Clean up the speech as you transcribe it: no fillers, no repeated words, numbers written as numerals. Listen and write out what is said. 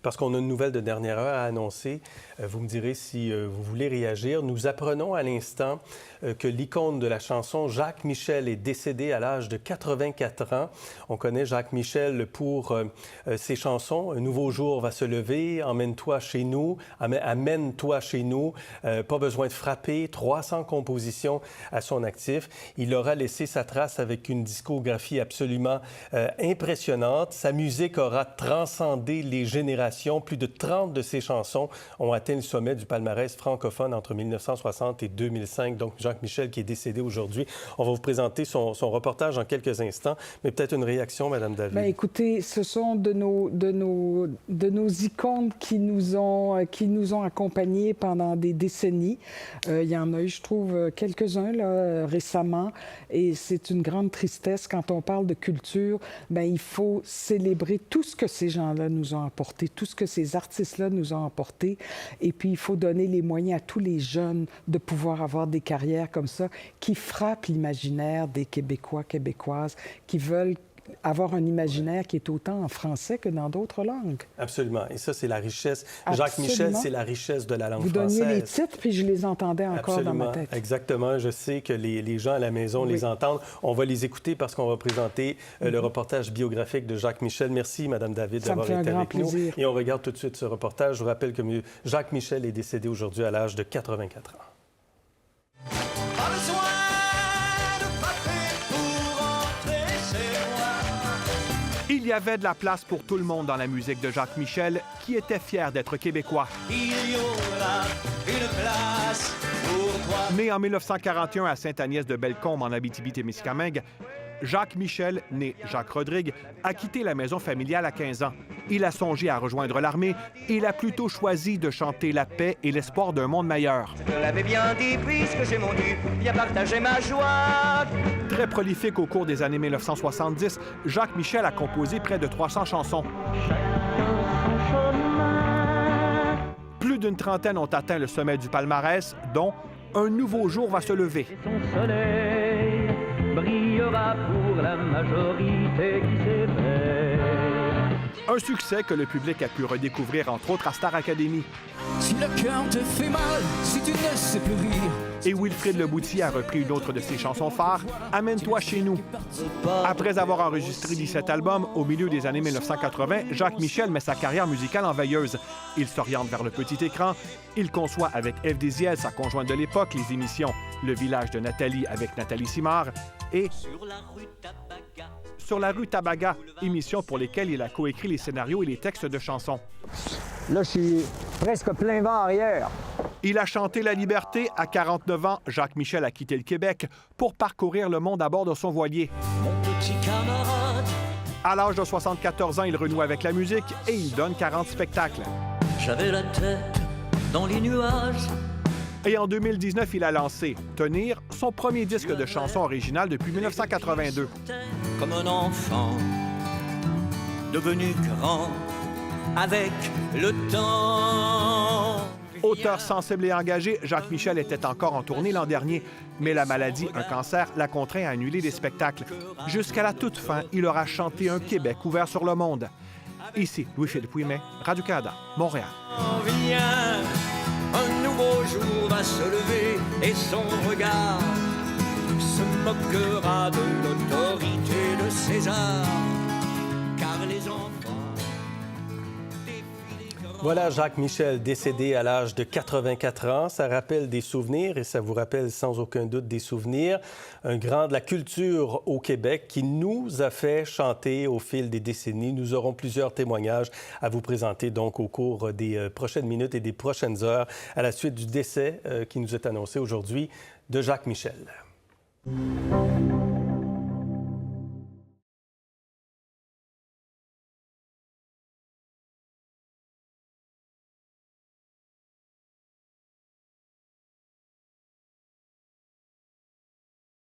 parce qu'on a une nouvelle de dernière heure à annoncer. Vous me direz si vous voulez réagir. Nous apprenons à l'instant que l'icône de la chanson, Jacques Michel, est décédé à l'âge de 84 ans. On connaît Jacques Michel pour ses chansons. Un nouveau jour va se lever, emmène-toi chez nous, amène-toi chez nous, pas besoin de frapper, 300 compositions à son actif. Il aura laissé sa trace avec une discographie absolument impressionnante. Sa musique aura transcendé les générations. Plus de 30 de ses chansons ont atteint le sommet du palmarès francophone entre 1960 et 2005. Donc, Jacques Michel qui est décédé aujourd'hui. On va vous présenter son reportage en quelques instants, mais peut-être une réaction, Mme David. Bien, écoutez, ce sont de nos icônes qui nous ont accompagnés pendant des décennies. Il y en a eu, je trouve, quelques-uns là, récemment, et c'est une grande tristesse quand on parle de culture. Bien, il faut célébrer tout ce que ces gens-là nous ont apporté, tout ce que ces artistes-là nous ont apporté, et puis il faut donner les moyens à tous les jeunes de pouvoir avoir des carrières comme ça qui frappent l'imaginaire des Québécois, Québécoises, qui veulent avoir un imaginaire qui est autant en français que dans d'autres langues. Absolument. Et ça, c'est la richesse. Absolument. Jacques Michel, c'est la richesse de la langue française. Vous donniez les titres, puis je les entendais encore Absolument. dans ma tête. Exactement. Je sais que les gens à la maison les entendent. On va les écouter parce qu'on va présenter le reportage biographique de Jacques Michel. Merci, Mme David, d'avoir été avec nous. Et on regarde tout de suite ce reportage. Je vous rappelle que Jacques Michel est décédé aujourd'hui à l'âge de 84 ans. Il y avait de la place pour tout le monde dans la musique de Jacques Michel, qui était fier d'être québécois. Il y aura une place pour toi. Né en 1941 à Sainte-Agnès-de-Bellecombe, en Abitibi-Témiscamingue, Jacques Michel, né Jacques Rodrigue, a quitté la maison familiale à 15 ans. Il a songé à rejoindre l'armée et il a plutôt choisi de chanter la paix et l'espoir d'un monde meilleur. Je l'avais bien dit, puisque j'ai mon dû, bien partager ma joie. Très prolifique au cours des années 1970, Jacques Michel a composé près de 300 chansons. Plus d'une trentaine ont atteint le sommet du palmarès, dont « Un nouveau jour va se lever ». Son soleil brillera pour la majorité qui s'éveille. Un succès que le public a pu redécouvrir, entre autres, à Star Academy. Si le cœur te fait mal, si tu ne sais plus rire. Et Wilfrid Leboutier a repris une autre de ses chansons phares, « Amène-toi chez nous ». Après avoir enregistré 17 albums, au milieu des années 1980, Jacques Michel met sa carrière musicale en veilleuse. Il s'oriente vers le petit écran. Il conçoit avec Ève Désiel, sa conjointe de l'époque, les émissions Le village de Nathalie avec Nathalie Simard et Sur la rue Tabaga, émissions pour lesquelles il a coécrit les scénarios et les textes de chansons. Là, je suis presque plein vent arrière. Il a chanté la liberté. À 49 ans, Jacques Michel a quitté le Québec pour parcourir le monde à bord de son voilier. Mon petit camarade. À l'âge de 74 ans, il renoue avec la musique et il donne 40 spectacles. J'avais la tête dans les nuages. Et en 2019, il a lancé Tenir, son premier disque de chansons originales depuis 1982. Comme un enfant devenu grand avec le temps. Auteur sensible et engagé, Jacques Michel était encore en tournée l'an dernier, mais la maladie, un cancer, l'a contraint à annuler des spectacles. Jusqu'à la toute fin, il aura chanté un Québec ouvert sur le monde. Ici, Louis-Philippe Ouimet, Radio-Canada, Montréal. Un nouveau jour va se lever et son regard se moquera de l'autorité de César, car les enfants... Voilà Jacques Michel, décédé à l'âge de 84 ans. Ça rappelle des souvenirs et ça vous rappelle sans aucun doute des souvenirs. Un grand de la culture au Québec qui nous a fait chanter au fil des décennies. Nous aurons plusieurs témoignages à vous présenter donc au cours des prochaines minutes et des prochaines heures à la suite du décès qui nous est annoncé aujourd'hui de Jacques Michel.